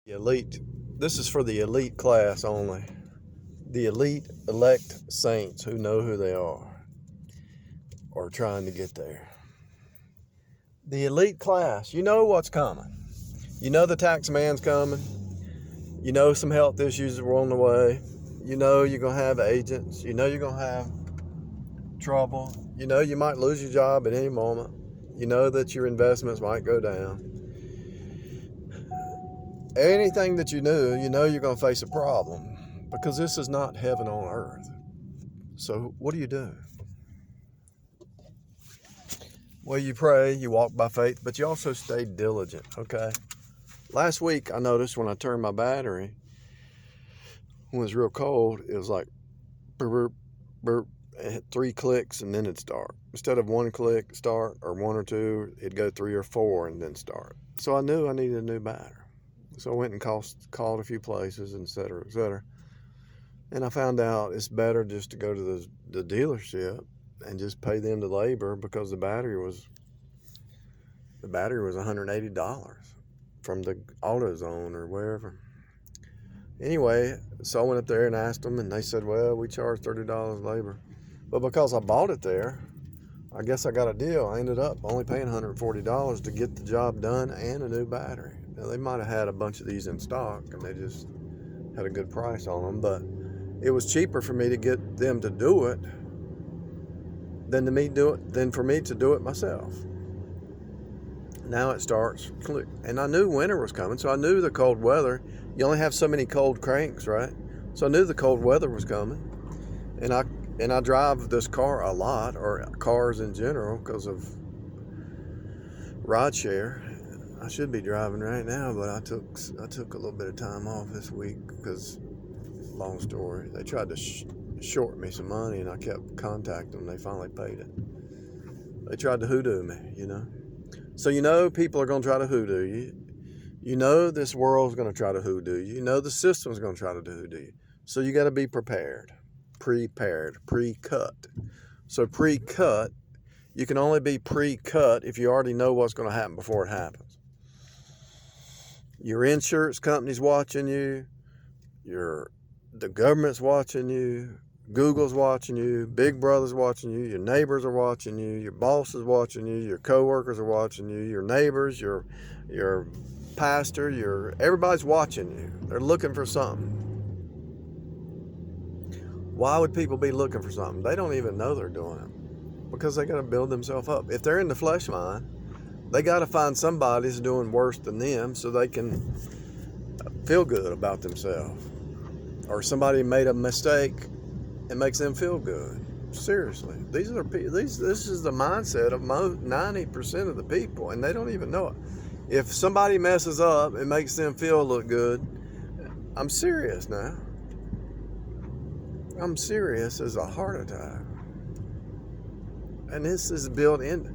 The elite. This is for the elite class only. The elite elect saints who know who they are or trying to get there. The elite class, you know what's coming. You know the tax man's coming. You know some health issues are on the way. You know you're going to have agents. You know you're going to have trouble. You know you might lose your job at any moment. You know that your investments might go down. Anything that you know you're going to face a problem because this is not heaven on earth. So what do you do? Well, you pray, you walk by faith, but you also stay diligent, okay? Last week, I noticed when I turned my battery, when it was real cold, it was like burp, burp, burp, 3 clicks and then it'd start. Instead of 1 click, start, or 1 or 2, it'd go 3 or 4 and then start. So I knew I needed a new battery. So I went and called a few places, et cetera, et cetera. And I found out it's better just to go to the dealership and just pay them the labor because the battery was $180 from the AutoZone or wherever. Anyway, so I went up there and asked them, and they said, well, we charge $30 labor. But because I bought it there, I guess I got a deal. I ended up only paying $140 to get the job done and a new battery. Now, they might have had a bunch of these in stock, and they just had a good price on them, but it was cheaper for me to get them to do it than for me to do it myself. Now it starts, and I knew winter was coming, so I knew the cold weather. You only have so many cold cranks, right? So I knew the cold weather was coming, and I drive this car a lot, or cars in general, because of ride share. I should be driving right now, but I took a little bit of time off this week because, long story, they tried to short me some money, and I kept contacting them. They finally paid it. They tried to hoodoo me, So people are going to try to hoodoo you. You know this world's going to try to hoodoo you. You know the system's going to try to hoodoo you. So you got to be prepared, pre-cut. So pre-cut, you can only be pre-cut if you already know what's going to happen before it happens. Your insurance company's watching you. The government's watching you. Google's watching you. Big Brother's watching you. Your neighbors are watching you. Your boss is watching you. Your coworkers are watching you. Your neighbors, your pastor, everybody's watching you. They're looking for something. Why would people be looking for something? They don't even know they're doing it because they got to build themselves up. If they're in the flesh mind, they got to find somebody who's doing worse than them so they can feel good about themselves. Or somebody made a mistake and makes them feel good. Seriously, this is the mindset of 90% of the people, and they don't even know it. If somebody messes up, it makes them look good. I'm serious now. I'm serious as a heart attack. And this is built into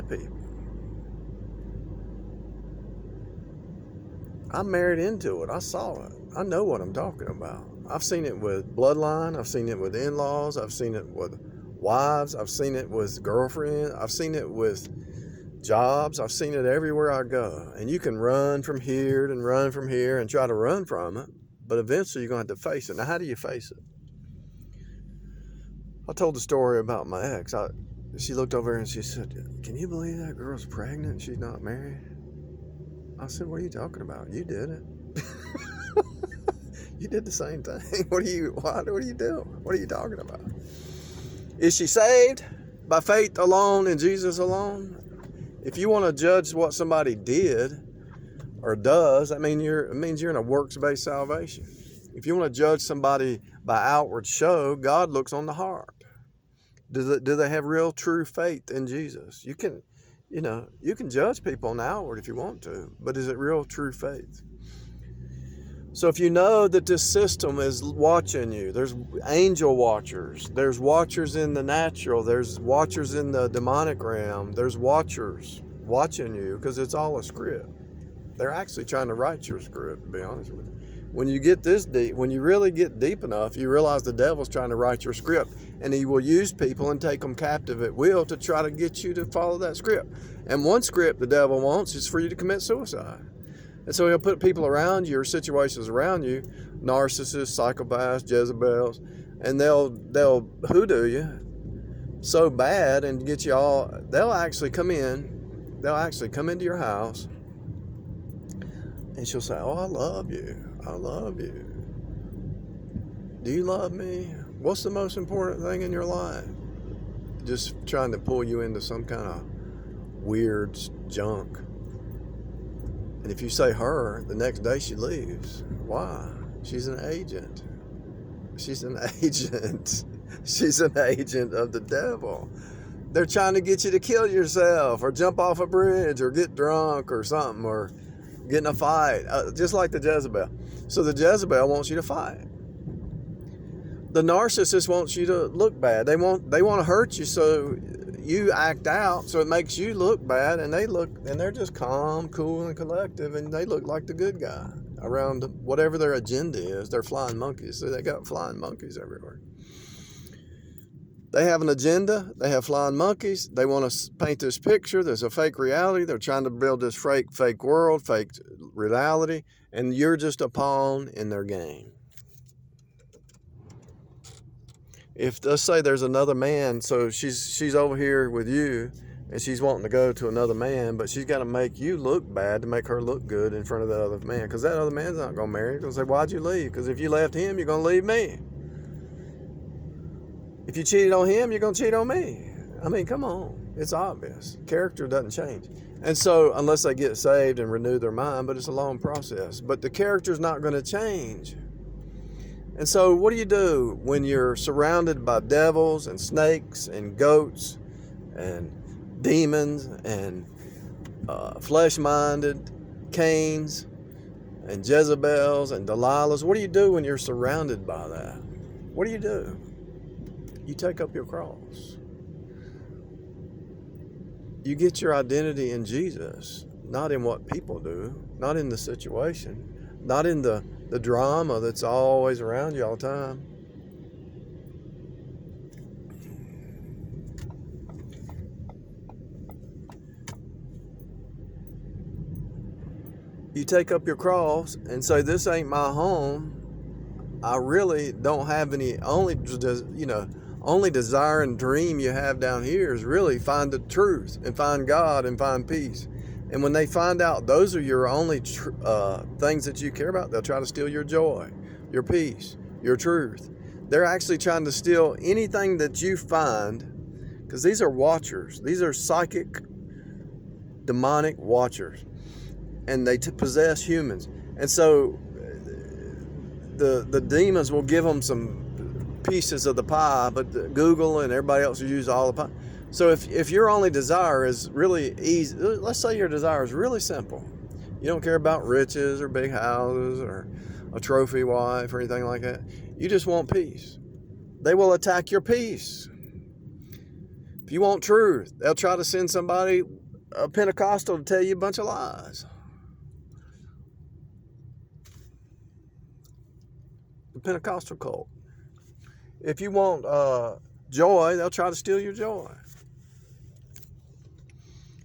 people. I'm married into it. I saw it. I know what I'm talking about. I've seen it with bloodline. I've seen it with in-laws. I've seen it with wives. I've seen it with girlfriends. I've seen it with jobs. I've seen it everywhere I go. And you can run from here and run from here and try to run from it, but eventually you're going to have to face it. Now, how do you face it? I told the story about my ex. She looked over and she said, can you believe that girl's pregnant and she's not married? I said, what are you talking about? You did it. You did the same thing. What are you doing? What are you talking about? Is she saved by faith alone in Jesus alone? If you want to judge what somebody did or does, it means you're in a works-based salvation. If you want to judge somebody by outward show, God looks on the heart. Do they have real, true faith in Jesus? You can judge people on the outward if you want to, but is it real, true faith? So if you know that this system is watching you, there's angel watchers, there's watchers in the natural, there's watchers in the demonic realm, there's watchers watching you because it's all a script. They're actually trying to write your script, to be honest with you. When you get this deep, when you really get deep enough, you realize the devil's trying to write your script, and he will use people and take them captive at will to try to get you to follow that script. And one script the devil wants is for you to commit suicide. And so he'll put people around you or situations around you, narcissists, psychopaths, Jezebels, and they'll hoodoo you so bad and get you all. They'll actually come into your house, and she'll say, "Oh, I love you. I love you. Do you love me? What's the most important thing in your life?" Just trying to pull you into some kind of weird junk. And if you say her, the next day she leaves. Why? She's an agent. She's an agent. She's an agent of the devil. They're trying to get you to kill yourself or jump off a bridge or get drunk or something or get in a fight, just like the Jezebel. So the Jezebel wants you to fight. The narcissist wants you to look bad. They want to hurt you, so you act out, so it makes you look bad, and they're just calm, cool, and collective, and they look like the good guy around whatever their agenda is. They're flying monkeys, so they got flying monkeys everywhere. They have an agenda. They have flying monkeys. They want to paint this picture. There's a fake reality. They're trying to build this fake world, fake reality, and you're just a pawn in their game. If, let's say there's another man, so she's over here with you, and she's wanting to go to another man, but she's got to make you look bad to make her look good in front of that other man, because that other man's not going to marry her. He's going to say, "Why'd you leave?" Because if you left him, you're going to leave me. If you cheated on him, you're going to cheat on me. I mean, come on. It's obvious. Character doesn't change. And so, unless they get saved and renew their mind, but it's a long process. But the character's not going to change. And so what do you do when you're surrounded by devils and snakes and goats and demons and flesh-minded Cains and Jezebels and Delilahs? What do you do when you're surrounded by that? What do? You take up your cross. You get your identity in Jesus, not in what people do, not in the situation, not in the drama that's always around you all the time. You take up your cross and say, "This ain't my home. I really don't have any, only desire and dream you have down here is really find the truth and find God and find peace." And when they find out those are your only things that you care about, they'll try to steal your joy, your peace, your truth. They're actually trying to steal anything that you find, because these are watchers. These are psychic, demonic watchers, and they possess humans. And so the demons will give them some pieces of the pie, but Google and everybody else will use all the pie. So if your only desire is really easy, let's say your desire is really simple. You don't care about riches or big houses or a trophy wife or anything like that. You just want peace. They will attack your peace. If you want truth, they'll try to send somebody, a Pentecostal, to tell you a bunch of lies. The Pentecostal cult. If you want joy, they'll try to steal your joy.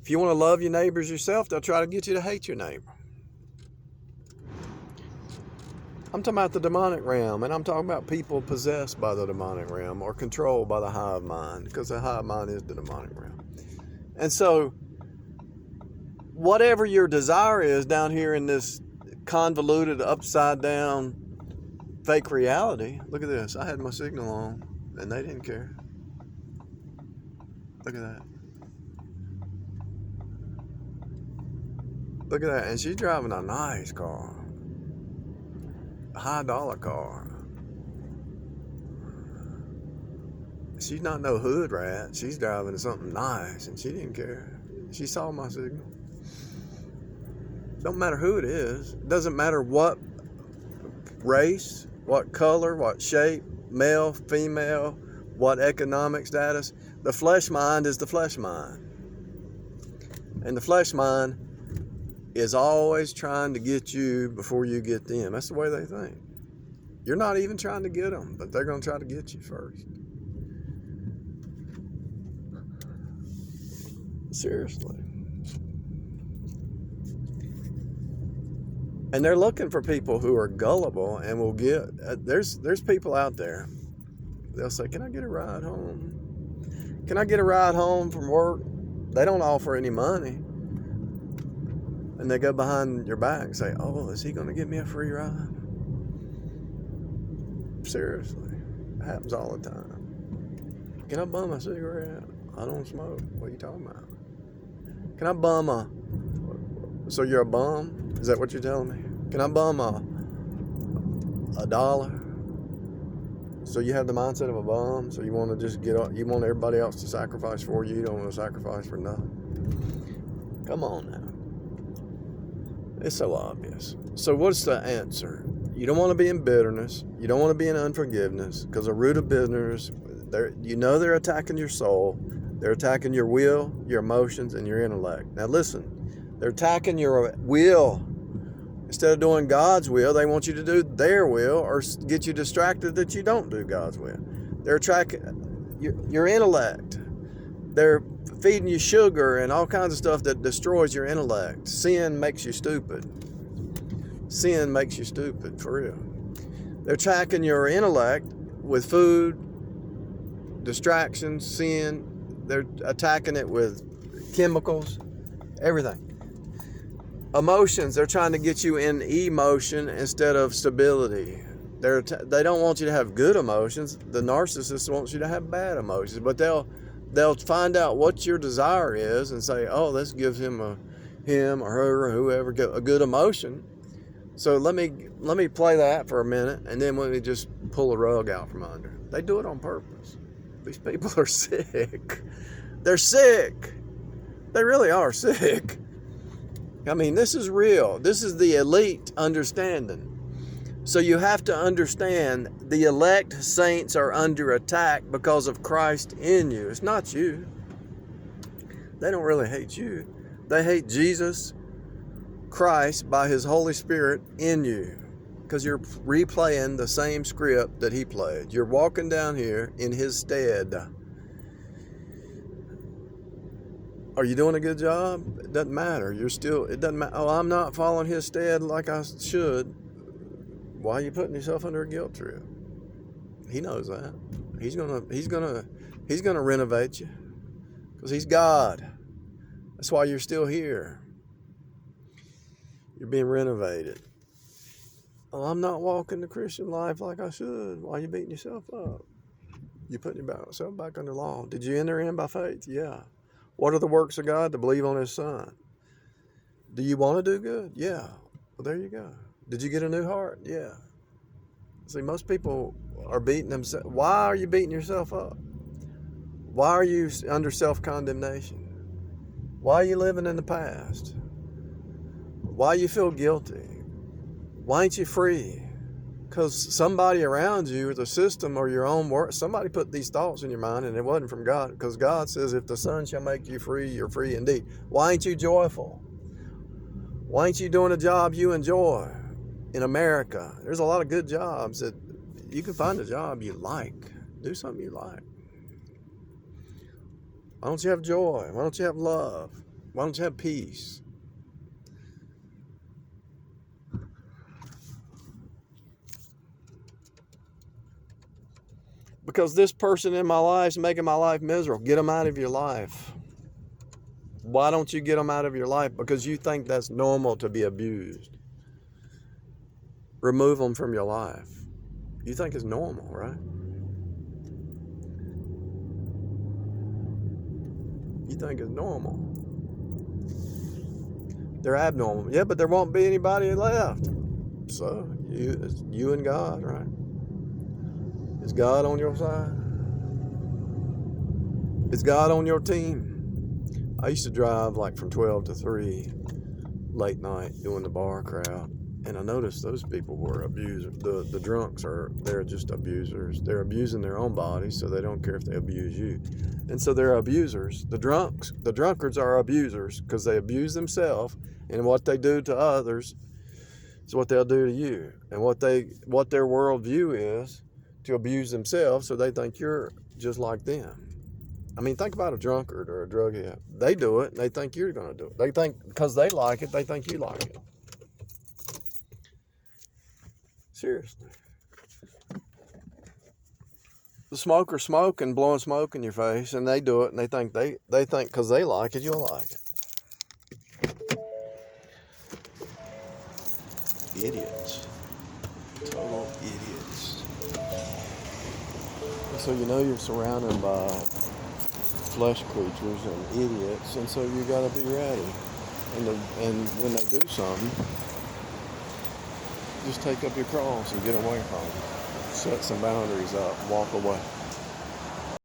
If you want to love your neighbors yourself, they'll try to get you to hate your neighbor. I'm talking about the demonic realm, and I'm talking about people possessed by the demonic realm or controlled by the hive mind, because the hive mind is the demonic realm. And so, whatever your desire is down here in this convoluted, upside down, fake reality. Look at this. I had my signal on, and they didn't care. Look at that. Look at that. And she's driving a nice car. A high-dollar car. She's not no hood rat. She's driving something nice, and she didn't care. She saw my signal. Don't matter who it is. It doesn't matter what race, what color, what shape, male, female, what economic status. The flesh mind is the flesh mind. And the flesh mind is always trying to get you before you get them. That's the way they think. You're not even trying to get them, but they're going to try to get you first. Seriously. And they're looking for people who are gullible and will get. There's people out there. They'll say, "Can I get a ride home? Can I get a ride home from work?" They don't offer any money, and they go behind your back and say, "Oh, is he going to give me a free ride?" Seriously, it happens all the time. Can I bum a cigarette? I don't smoke. What are you talking about? Can I bum a? So you're a bum? Is that what you're telling me? Can I bum a dollar? So you have the mindset of a bum. So you want to just get up. You want everybody else to sacrifice for you. You don't want to sacrifice for nothing. Come on now. It's so obvious. So what's the answer? You don't want to be in bitterness. You don't want to be in unforgiveness, because the root of bitterness, they're attacking your soul. They're attacking your will, your emotions, and your intellect. Now listen, they're attacking your will. Instead of doing God's will, they want you to do their will or get you distracted that you don't do God's will. They're attacking your intellect. They're feeding you sugar and all kinds of stuff that destroys your intellect. Sin makes you stupid. Sin makes you stupid, for real. They're attacking your intellect with food, distractions, sin. They're attacking it with chemicals, everything. Emotions, they're trying to get you in emotion instead of stability. They don't want you to have good emotions. The narcissist wants you to have bad emotions, but they'll find out what your desire is and say, "Oh, let's give him or her or whoever a good emotion. So let me play that for a minute, and then let me just pull a rug out from under." They do it on purpose. These people are sick. They're sick. They really are sick. I mean, this is real. This is the elite understanding. So you have to understand the elect saints are under attack because of Christ in you. It's not you. They don't really hate you. They hate Jesus Christ by his Holy Spirit in you, because you're replaying the same script that he played. You're walking down here in his stead. Are you doing a good job? It doesn't matter. It doesn't matter. "Oh, I'm not following his stead like I should." Why are you putting yourself under a guilt trip? He knows that. He's gonna renovate you, because he's God. That's why you're still here. You're being renovated. "Oh, I'm not walking the Christian life like I should." Why are you beating yourself up? You're putting yourself back under law. Did you enter in by faith? Yeah. What are the works of God? To believe on his Son. Do you want to do good? Yeah. Well, there you go. Did you get a new heart? Yeah. See, most people are beating themselves. Why are you beating yourself up? Why are you under self-condemnation? Why are you living in the past? Why you feel guilty? Why ain't you free? Because somebody around you, or the system, or your own work, somebody put these thoughts in your mind, and it wasn't from God. Because God says, "If the Son shall make you free, you're free indeed." Why ain't you joyful? Why ain't you doing a job you enjoy in America? There's a lot of good jobs that you can find a job you like. Do something you like. Why don't you have joy? Why don't you have love? Why don't you have peace? Because this person in my life is making my life miserable. Get them out of your life. Why don't you get them out of your life? Because you think that's normal to be abused. Remove them from your life. You think it's normal, right? You think it's normal. They're abnormal. Yeah, but there won't be anybody left. So, it's you and God, right? Is God on your side? Is God on your team? I used to drive like from 12 to 3 late night doing the bar crowd, and I noticed those people were abusers. The drunks they're just abusers. They're abusing their own bodies, so they don't care if they abuse you. And so they're abusers. The drunkards are abusers because they abuse themselves, and what they do to others is what they'll do to you. And what their worldview is, to abuse themselves, so they think you're just like them. I mean, think about a drunkard or a drug head. They do it, and they think you're going to do it. They think, because they like it, they think you like it. Seriously. The smokers smoke and blowing smoke in your face, and they do it, and they think because they like it, you'll like it. Idiots. Total idiots. And so you know you're surrounded by flesh creatures and idiots, and so you got to be ready. And when they do something, just take up your cross and get away from them. Set some boundaries up. Walk away.